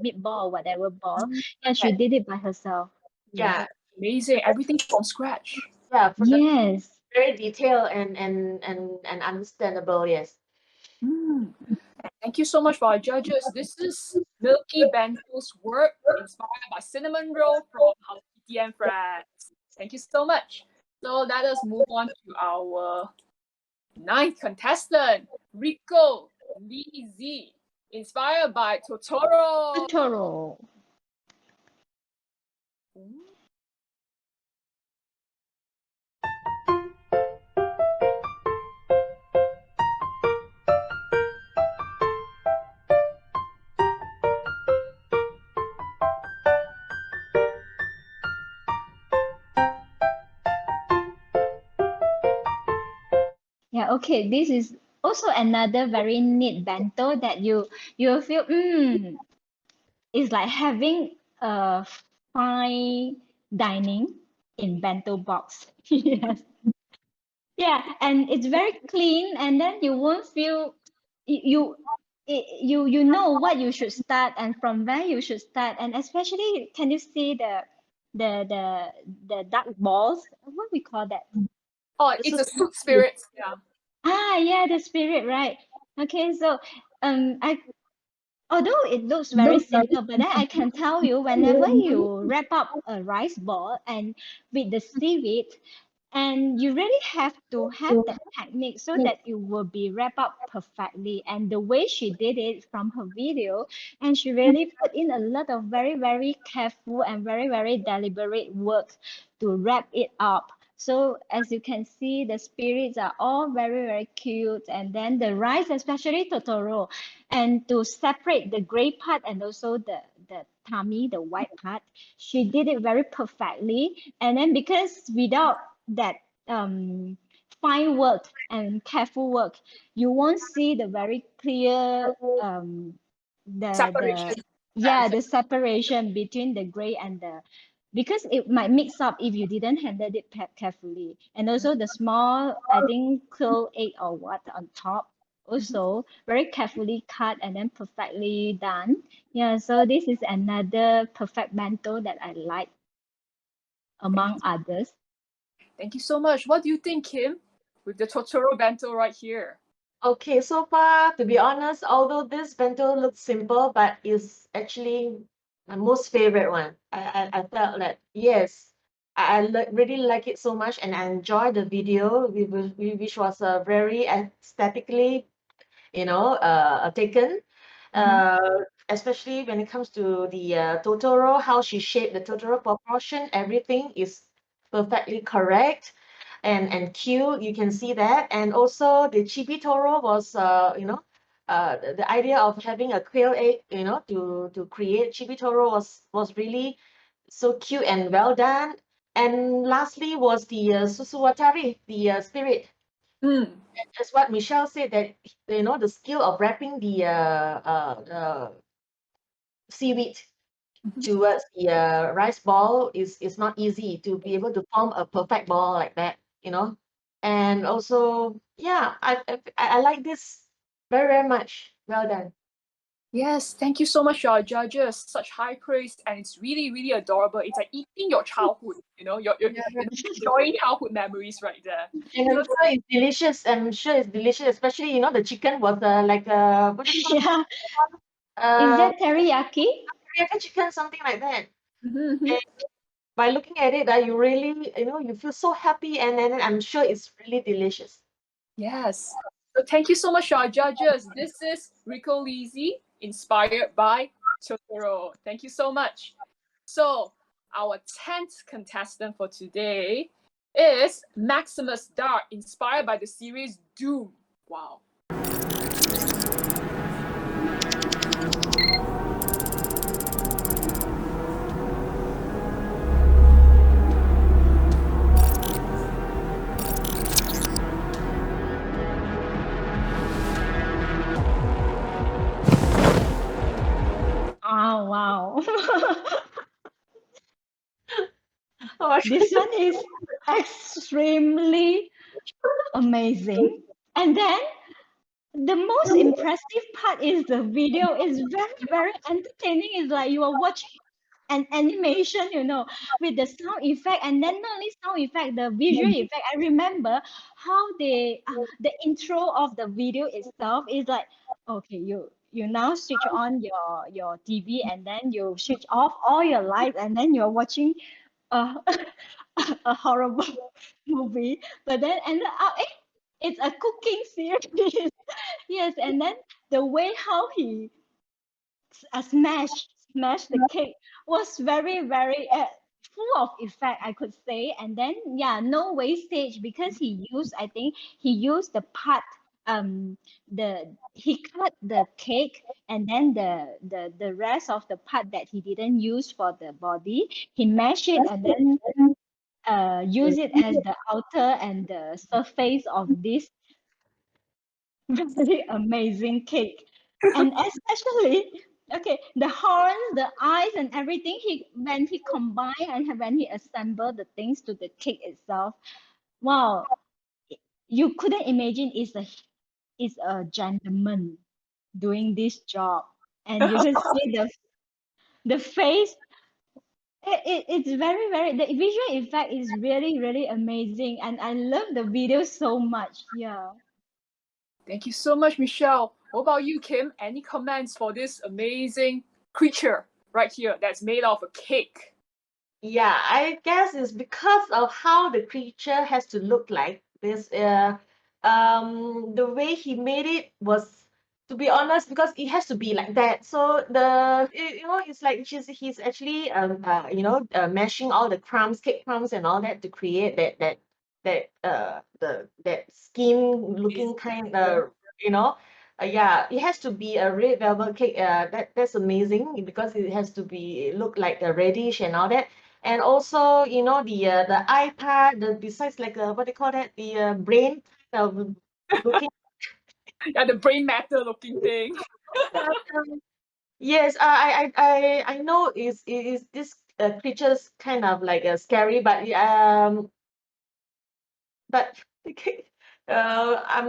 S3: meatball or whatever ball.
S1: Mm.
S3: Yeah, she did it by herself. Yeah.
S2: Yeah,
S1: That's amazing. Everything from scratch.
S2: yeah, for the
S3: Yes.
S2: very detailed and understandable. Yes.
S1: Mm. Thank you so much for our judges. This is Milky Bento's work inspired by cinnamon roll from Hello Kitty and Friends. Thank you so much. So let us move on to our ninth contestant, Rico Lee Z, inspired by Totoro.
S3: Totoro. Yeah, okay. This is also another very neat bento that you feel it's like having a fine dining in bento box. Yes. Yeah, and it's very clean, and then you won't feel you you know what you should start and from where you should start, and especially can you see the the the duck balls? What we call that?
S1: Oh,
S2: This
S1: it's
S2: is
S1: a soup spirit. Yeah.
S3: Yeah, the spirit, right? Okay, so I although it looks very simple, but then I can tell you whenever you wrap up a rice ball and with the seaweed, and you really have to have that technique so that it will be wrapped up perfectly. And the way she did it from her video, and she really put in a lot of very, very careful and very, very deliberate work to wrap it up. So as you can see, the spirits are all very, very cute. And then the rice, especially Totoro, and to separate the gray part and also the tummy, the white part, she did it very perfectly. And then because without that fine work and careful work, you won't see the very clear the
S1: Separation.
S3: yeah, the separation between the gray and the, because it might mix up if you didn't handle it carefully. And also the small, I think, quail egg or what on top, also very carefully cut and then perfectly done. Yeah, so this is another perfect bento that I like
S1: Thank
S3: among
S1: you.
S3: others.
S1: Thank you so much. What do you think, Kim? With the Totoro bento right here.
S2: Okay, so far, to be honest, although this bento looks simple, but is actually my most favorite one. I felt that, yes, really like it so much, and I enjoyed the video, which was very aesthetically, taken.
S1: Mhm.
S2: Especially when it comes to the Totoro, how she shaped the Totoro proportion, everything is perfectly correct and cute. You can see that, and also the chibi Toro was, the idea of having a quail egg, to create chibi Toro was really so cute and well done. And lastly was the Susuwatari, the spirit.
S1: Mm.
S2: As what Michelle said, that the skill of wrapping the seaweed
S1: Mhm.
S2: towards the rice ball is not easy to be able to form a perfect ball like that. And also, yeah, I like this very, very much. Well done.
S1: Yes, thank you so much, your judges. Such high praise, and it's really, really adorable. It's like eating your childhood, you're enjoying childhood memories right there.
S2: And I'm
S1: So,
S2: sure it's delicious. I'm sure it's delicious, especially the chicken was like what do you call
S3: Yeah.
S2: it?
S3: Is that teriyaki?
S2: Teriyaki chicken, something like that.
S1: mhm, mhm.
S2: by looking at it, you really, you feel so happy, and then I'm sure it's really delicious.
S1: Yes. So thank you so much, our judges. This is Rico Lizzie, inspired by Totoro. Thank you so much. So our 10th contestant for today is Maximus Dart, inspired by the series Doom. Wow.
S3: Oh, wow.
S2: Oh,
S3: This one is extremely amazing. And then the most impressive part is the video is very, very entertaining. It's like you are watching an animation, with the sound effect, and then not only sound effect, the visual effect. I remember how the intro of the video itself is like, okay, you now switch on your TV, and then you switch off all your lights, and then you're watching a a horrible movie, but then ended up, it's a cooking series. Yes, and then the way how he smash the cake was very, very full of effect, I could say. And then yeah, no wastage, because I think he used the part, he cut the cake, and then the rest of the part that he didn't use for the body, he mashed it, and then use it as the outer and the surface of this very amazing cake. And especially, okay, the horns, the eyes, and everything, when he combined and when he assembled the things to the cake itself, wow, you couldn't imagine it's a gentleman doing this job. And you can see the face. It's very, very, the visual effect is really, really amazing, and I love the video so much. Yeah.
S1: Thank you so much, Michelle. What about you, Kim? Any comments for this amazing creature right here that's made of a cake?
S2: Yeah, I guess it's because of how the creature has to look like. The way he made it was, to be honest, because it has to be like that. So it's like he's actually mashing all the crumbs, cake crumbs, and all that to create that skin looking kind of, yeah, it has to be a red velvet cake. That's amazing, because it has to be look like a reddish and all that. And also, the eye part, the besides, like, what do you call that? The brain of looking.
S1: Yeah, the brain matter looking thing.
S2: Yes, I know is this creature's kind of like scary, but I'm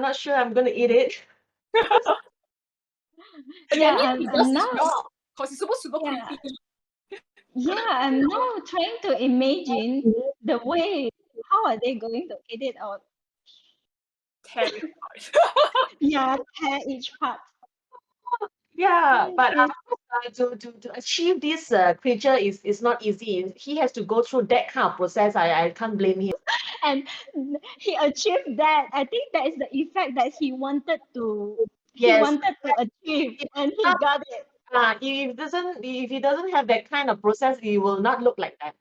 S2: not sure I'm gonna eat it.
S1: But
S3: Yeah,
S1: then he does
S3: I'm
S1: his
S3: now,
S1: job, because it's super
S3: yeah,
S1: creepy.
S3: I'm now trying to imagine the way, how are they going to eat it out?
S1: Terrified.
S3: Yeah, tear each part.
S2: Yeah, but
S3: Yes.
S2: to achieve this creature is not easy. He has to go through that kind of process. I can't blame him.
S3: And he achieved that. I think that is the effect that he
S2: Yes,
S3: wanted to achieve,
S2: if
S3: and he
S2: not,
S3: got it.
S2: if he doesn't have that kind of process, he will not look like that.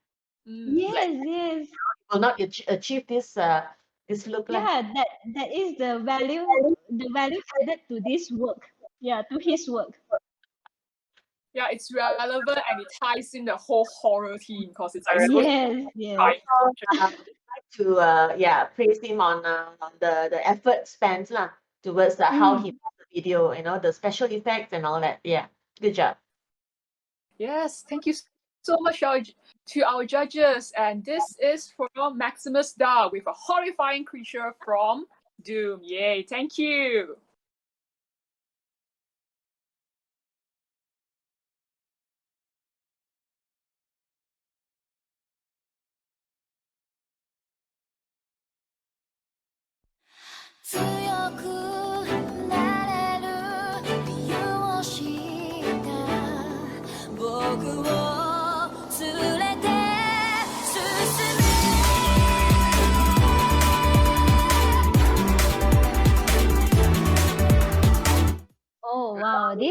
S3: Yes, yes.
S2: He will not achieve this look lah.
S3: Yeah, that is the value added to this work. Yeah, to his work.
S1: Yeah, it's relevant and it ties in the whole horror theme, because it's like supposed
S3: Yes,
S1: to
S3: yes.
S2: To praise him on the effort spent lah towards how he
S3: Mm.
S2: made the video, the special effects and all that. Yeah, good job.
S1: Yes, thank you so much to our judges. And this is from Maximus Dar with a horrifying creature from Doom. Yay, thank you.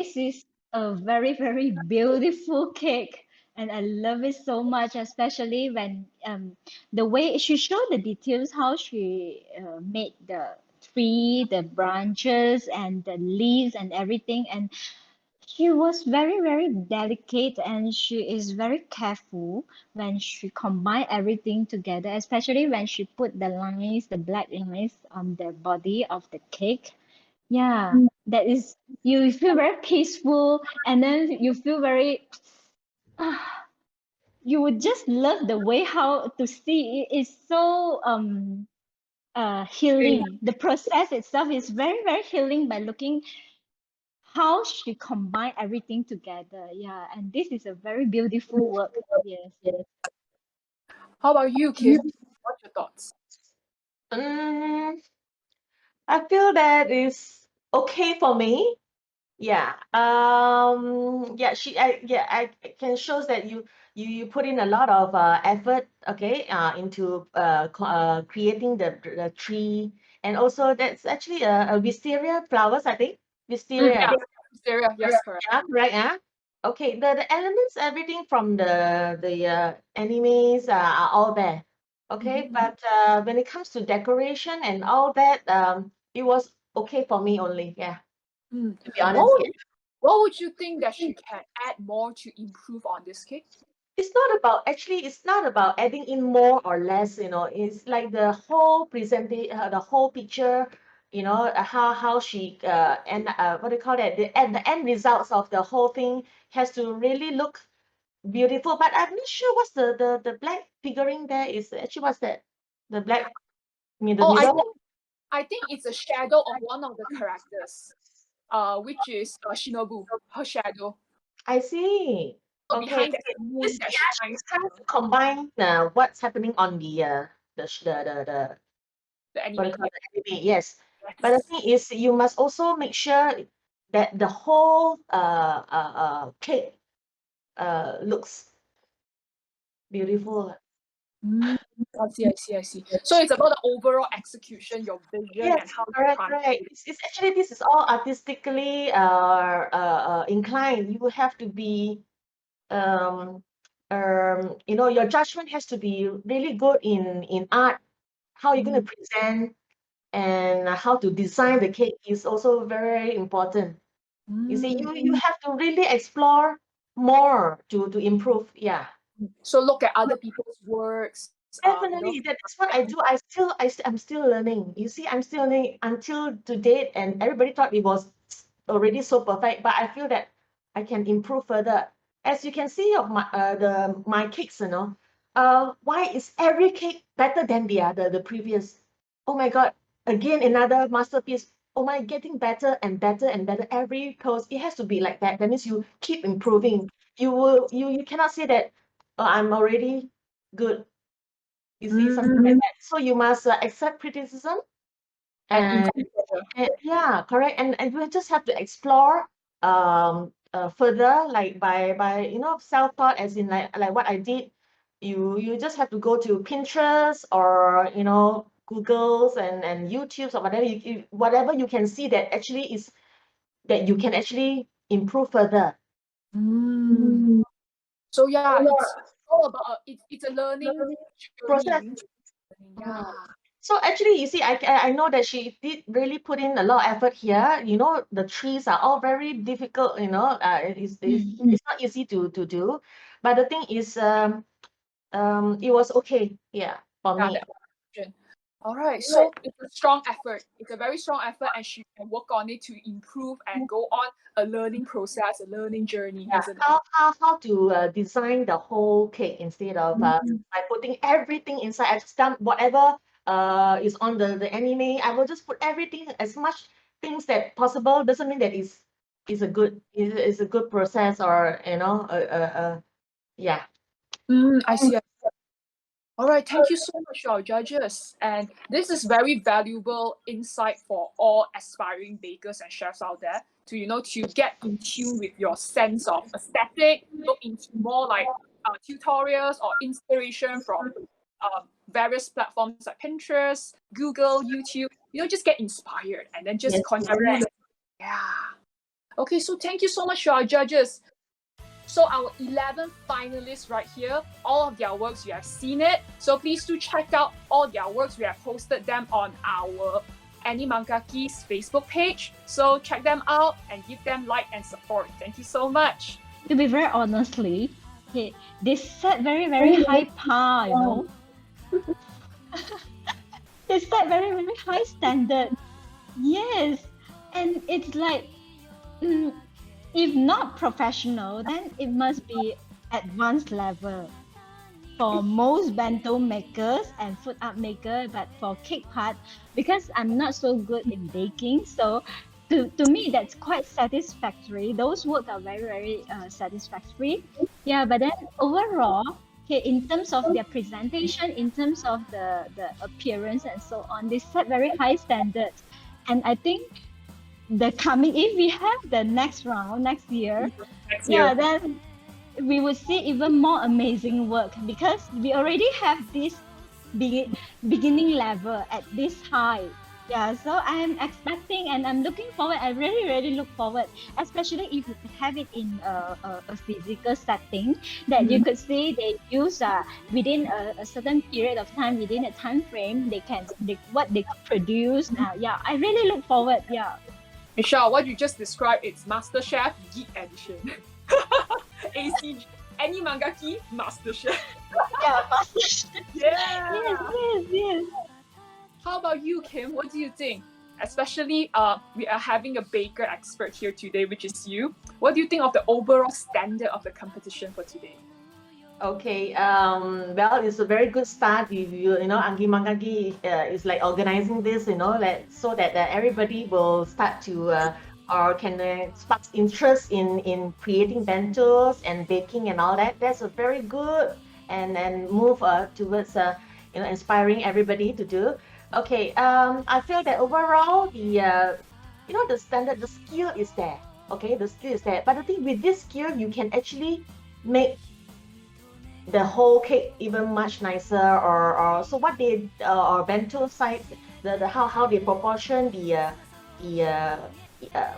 S3: this is a very, very beautiful cake. And I love it so much, especially when the way she showed the details, how she made the tree, the branches, and the leaves and everything. And she was very, very delicate and she is very careful when she combine everything together, especially when she put the lines, the black lines on the body of the cake. Yeah, that is, you feel very peaceful and then you feel very, you would just love the way how to see it is so healing. The process itself is very, very healing by looking how she combined everything together. Yeah, and this is a very beautiful work. Yes.
S1: How about you, Kim? What's your thoughts?
S2: Mm, I feel that is okay for me. Yeah. Yeah, I can shows that you put in a lot of effort, okay, into creating the tree, and also that's actually a wisteria flowers, I think. Wisteria.
S1: Yeah, Syria, yes, correct.
S2: Yeah, right, okay, the elements, everything from the animes are all there. Okay, but when it comes to decoration and all that, it was okay for me only. Yeah,
S1: Mm.
S2: to be honest. Yeah.
S1: What would you think that she can add more to improve on this cake?
S2: It's not about adding in more or less, it's like the whole the whole picture, how she and what do you call that, the end results of the whole thing has to really look beautiful. But I'm not sure what's the black figuring there is actually, what's that, the black, the
S1: Oh,
S2: middle.
S1: I think it's a shadow of one of the characters, which is Shinobu, her shadow.
S2: I see.
S1: So
S2: Okay,
S1: behind that moon
S2: it's,
S1: that
S2: yeah,
S1: shines,
S2: she's trying to combine what's happening on the
S1: the
S2: what do
S1: anime.
S2: you call it, anime, yes. But the
S1: Yes.
S2: thing is, you must also make sure that the whole cake looks beautiful.
S1: Mm, I see. So it's about the overall execution, your vision,
S2: Yes,
S1: and how you
S2: correct,
S1: translate
S2: correct.
S1: it.
S2: It's actually, this is all artistically inclined. You have to be um your judgment has to be really good in art. How you're going to present and how to design the cake is also very important. You see,
S1: Mm.
S2: you have to really explore more to improve. Yeah.
S1: So look at other people's works.
S2: Definitely, that's what I do. I'm still learning. You see, I'm still learning until to date, and everybody thought it was already so perfect, but I feel that I can improve further. As you can see of my cakes, why is every cake better than the previous? Oh my God, again another masterpiece. Oh my, getting better and better and better every course. It has to be like that. That means you keep improving. You cannot say that, oh, I'm already good. You see, something like that. So you must accept criticism
S1: and
S2: and,
S1: improve further.
S2: yeah, correct. And you just have to explore further, like by self-taught, as in like what I did. You just have to go to Pinterest or Google's and YouTube's or whatever whatever you can see that actually is that you can actually improve further.
S1: Mm. So yeah, it's all about it's a learning
S2: Process.
S1: journey. Yeah.
S2: So actually, you see, I know that she did really put in a lot of effort here. The trees are all very difficult. It's not easy to do. But the thing is, it was okay. Yeah, for
S1: Yeah,
S2: me.
S1: that option. All right, so it's a strong effort. It's a very strong effort, and she can work on it to improve and go on a learning process, a learning journey,
S2: Yeah,
S1: isn't it?
S2: how to design the whole cake instead of by putting everything inside. I just done whatever is on the anime. I will just put everything, as much things that possible. Doesn't mean that is a good process, or yeah.
S1: I see. All right, thank you so much, our judges. And this is very valuable insight for all aspiring bakers and chefs out there to get in tune with your sense of aesthetic, look into more like tutorials or inspiration from various platforms like Pinterest, Google, YouTube. Just get inspired and then just
S2: Yes,
S1: continue.
S2: correct.
S1: Yeah. Okay, so thank you so much to our judges. So our 11 finalists right here, all of their works, you have seen it. So please do check out all their works. We have posted them on our AniManGaki's Facebook page. So check them out and give them like and support. Thank you so much.
S3: To be very honestly, okay, they set very, very high par, you know. They set very, very high standard. Yes. And it's like, if not professional, then it must be advanced level for most bento makers and food art maker. But for cake part, because I'm not so good in baking, so to me that's quite satisfactory. Those work are very, very satisfactory. Yeah, but then overall, okay, in terms of their presentation, in terms of the appearance and so on, they set very high standards. And I think if we have the next round next year, then we will see even more amazing work, because we already have this beginning level at this high. Yeah, so I'm expecting and I'm looking forward. I really, really look forward, especially if you have it in a physical setting, that you could see they use within a certain period of time, within a time frame, what they could produce. Yeah, I really look forward. Yeah.
S1: Michelle, what you just described, it's MasterChef Geek Edition. ACG, AniManGaki MasterChef.
S3: Yeah, MasterChef.
S1: Yeah.
S3: Yes.
S1: How about you, Kim? What do you think? Especially, we are having a baker expert here today, which is you. What do you think of the overall standard of the competition for today?
S2: Okay, well, it's a very good start. You know, AniManGaki is like organizing this, you know, so that everybody will start to or can spark interest in creating bentos and baking and all that. That's a very good and move towards inspiring everybody to do. Okay, I feel that overall the standard, the skill is there. Okay, the skill is there. But the thing with this skill, you can actually make the whole cake even much nicer, or so what they or bento side, the how they proportion the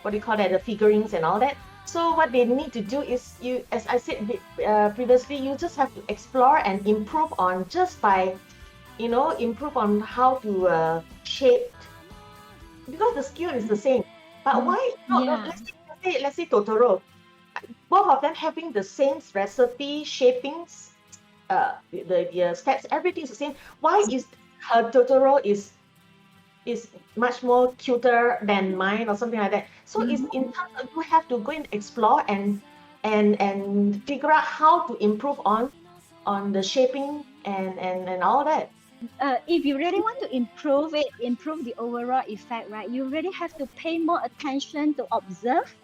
S2: what do you call that, the figurines and all that. So what they need to do is, you, as I said previously, you just have to explore and improve on, just by improve on how to shape, because the skill is the same. But why not?
S3: Yeah.
S2: Let's say Totoro, both of them having the same recipe, shapings, the steps, everything is the same. Why is her Totoro is much more cuter than mine, or something like that? So it's in terms of, you have to go and explore and figure out how to improve on the shaping and all that.
S3: If you really want to improve the overall effect, right, you really have to pay more attention to observe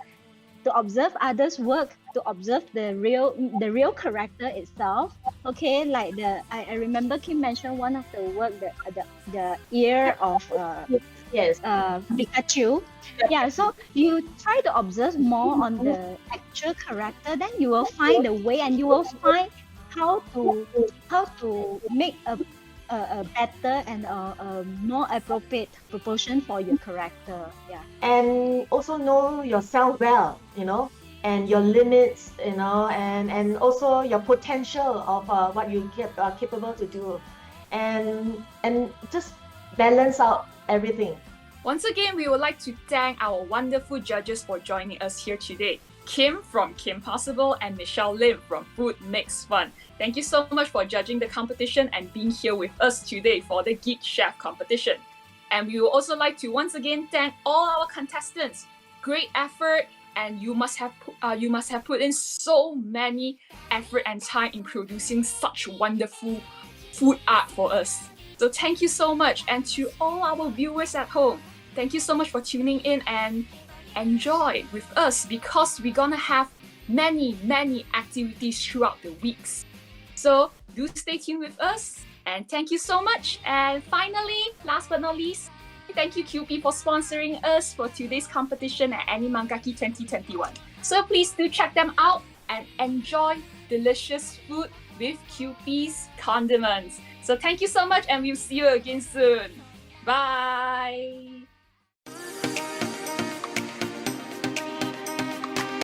S3: others' work, to observe the real character itself. Okay, like I remember Kim mentioned one of the work, the ear of
S2: Yes.
S3: Pikachu. Yeah, so you try to observe more on the actual character, then you will find the way, and you will find how to make a better and a more appropriate proportion for your character. Yeah.
S2: And also know yourself well, and your limits, and also your potential of what you are capable to do, and just balance out everything.
S1: Once again, we would like to thank our wonderful judges for joining us here today. Kim from Keempossible and Michelle Lim from Food Makes Fun. Thank you so much for judging the competition and being here with us today for the Geek Chef competition. And we would also like to once again thank all our contestants. Great effort, and you must have put in so many effort and time in producing such wonderful food art for us. So thank you so much, and to all our viewers at home, thank you so much for tuning in and enjoy with us, because we're gonna have many activities throughout the weeks. So do stay tuned with us, and thank you so much. And finally, last but not least, thank you QP for sponsoring us for today's competition at AniManGaki 2021. So please do check them out and enjoy delicious food with QP's condiments. So thank you so much, and we'll see you again soon. Bye!